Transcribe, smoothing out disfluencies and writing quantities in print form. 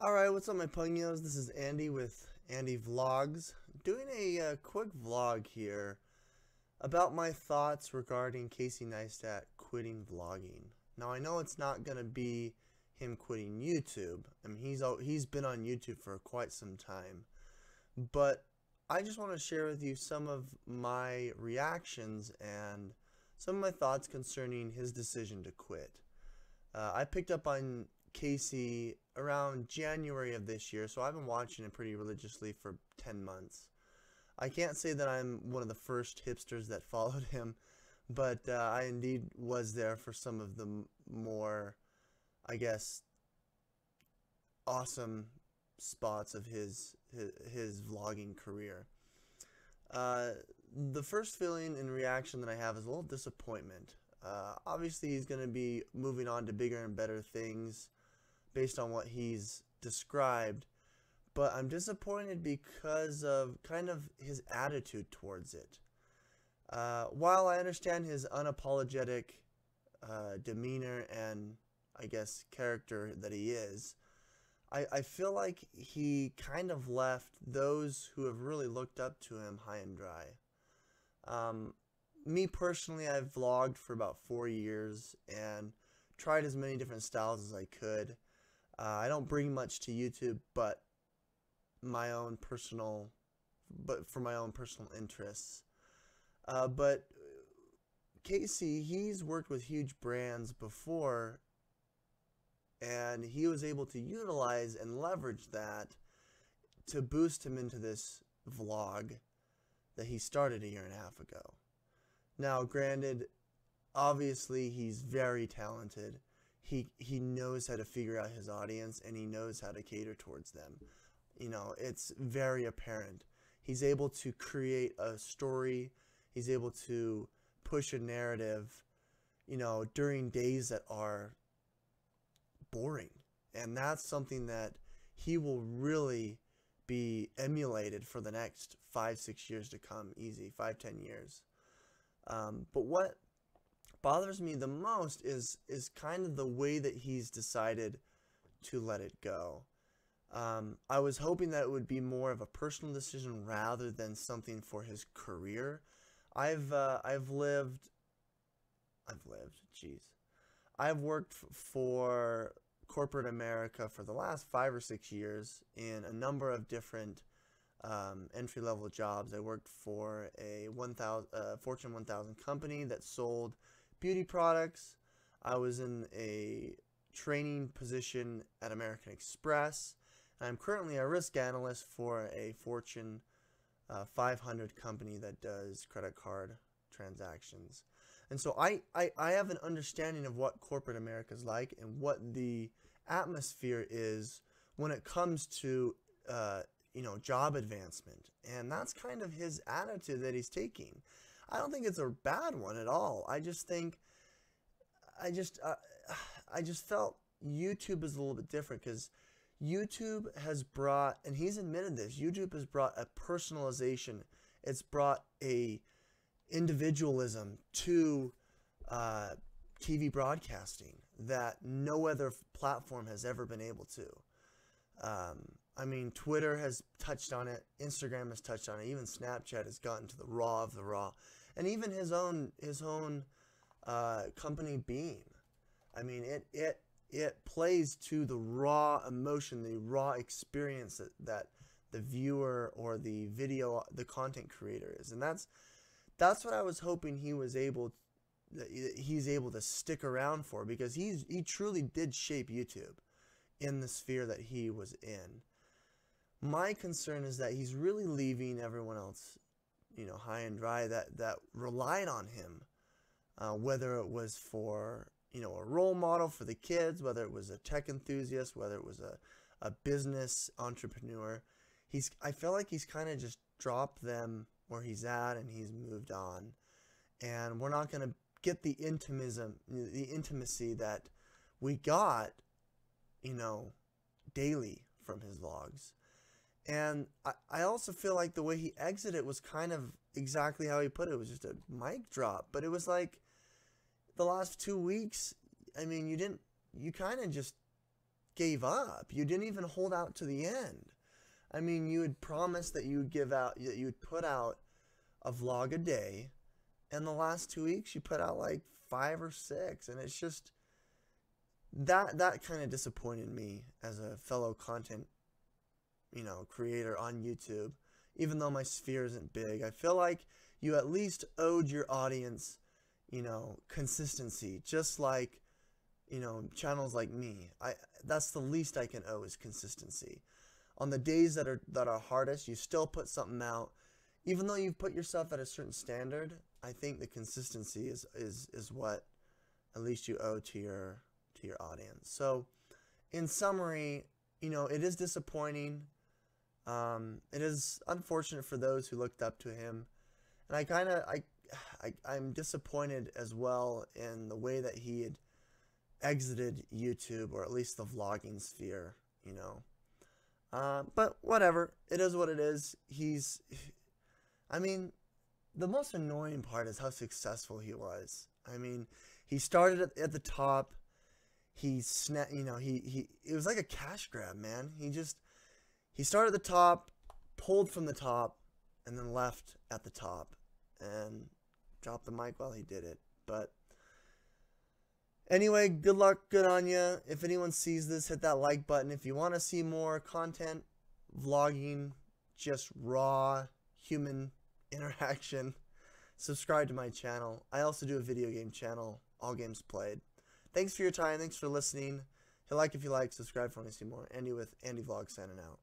Alright, what's up my pugnios? This is Andy with Andy Vlogs. Doing a quick vlog here about my thoughts regarding Casey Neistat quitting vlogging. Now I know it's not going to be him quitting YouTube. I mean he's been on YouTube for quite some time. But I just want to share with you some of my reactions and some of my thoughts concerning his decision to quit. I picked up on Casey around January of this year, so I've been watching it pretty religiously for 10 months. I can't say that I'm one of the first hipsters that followed him, but I indeed was there for some of the more, I guess, awesome spots of his vlogging career. The first feeling and reaction that I have is a little disappointment. Obviously, he's going to be moving on to bigger and better things based on what he's described, but I'm disappointed because of kind of his attitude towards it. While I understand his unapologetic demeanor and, I guess, character that he is, I feel like he kind of left those who have really looked up to him high and dry. Me personally, I've vlogged for about 4 years and tried as many different styles as I could. I don't bring much to YouTube, but for my own personal interests. But Casey, he's worked with huge brands before, and he was able to utilize and leverage that to boost him into this vlog that he started a year and a half ago. Now, granted, obviously he's very talented. He knows how to figure out his audience, and he knows how to cater towards them. You know, it's very apparent. He's able to create a story. He's able to push a narrative, you know, during days that are boring. And that's something that he will really be emulated for the next 5-6 years to come. Easy, 5-10 years. But what bothers me the most is kind of the way that he's decided to let it go. I was hoping that it would be more of a personal decision rather than something for his career. I've worked for corporate America for the last 5 or 6 years in a number of different entry-level jobs. I worked for a Fortune 1000 company that sold beauty products. I was in a training position at American Express. I'm currently a risk analyst for a Fortune 500 company that does credit card transactions. And so I have an understanding of what corporate America is like and what the atmosphere is when it comes to you know, job advancement. And that's kind of his attitude that he's taking. I don't think it's a bad one at all. I just think I just felt YouTube is a little bit different, because YouTube has brought, and he's admitted this, YouTube has brought a personalization. It's brought a individualism to TV broadcasting that no other platform has ever been able to. I mean, Twitter has touched on it, Instagram has touched on it, even Snapchat has gotten to the raw of the raw, and even his own company Beam. I mean, it plays to the raw emotion, the raw experience that the viewer or the content creator is, and that's what I was hoping he's able to stick around for, because he truly did shape YouTube in the sphere that he was in. My concern is that he's really leaving everyone else, you know, high and dry that relied on him, whether it was for, you know, a role model for the kids, whether it was a tech enthusiast, whether it was a business entrepreneur. I feel like he's kind of just dropped them where he's at, and he's moved on, and we're not going to get the intimacy that we got, you know, daily from his vlogs. And I also feel like the way he exited was kind of exactly how he put it. It was just a mic drop. But it was like the last 2 weeks, I mean, you kind of just gave up. You didn't even hold out to the end. I mean, you had promised that you would put out a vlog a day, and the last 2 weeks you put out like 5 or 6, and it's just that kind of disappointed me as a fellow content, creator on YouTube. Even though my sphere isn't big, I feel like you at least owed your audience, consistency, just like, channels like me. That's the least I can owe, is consistency. On the days that are hardest, you still put something out. Even though you've put yourself at a certain standard, I think the consistency is what at least you owe to your audience. So in summary, it is disappointing. It is unfortunate for those who looked up to him. And I'm disappointed as well in the way that he had exited YouTube, or at least the vlogging sphere, But whatever, it is what it is. The most annoying part is how successful he was. I mean, he started at the top. It was like a cash grab, man. He started at the top, pulled from the top, and then left at the top and dropped the mic while he did it. But anyway, good luck, good on you. If anyone sees this, hit that like button. If you want to see more content, vlogging, just raw human interaction, subscribe to my channel. I also do a video game channel, All Games Played. Thanks for your time. Thanks for listening. Hit like if you like. Subscribe if you want to see more. Andy with Andy Vlog signing out.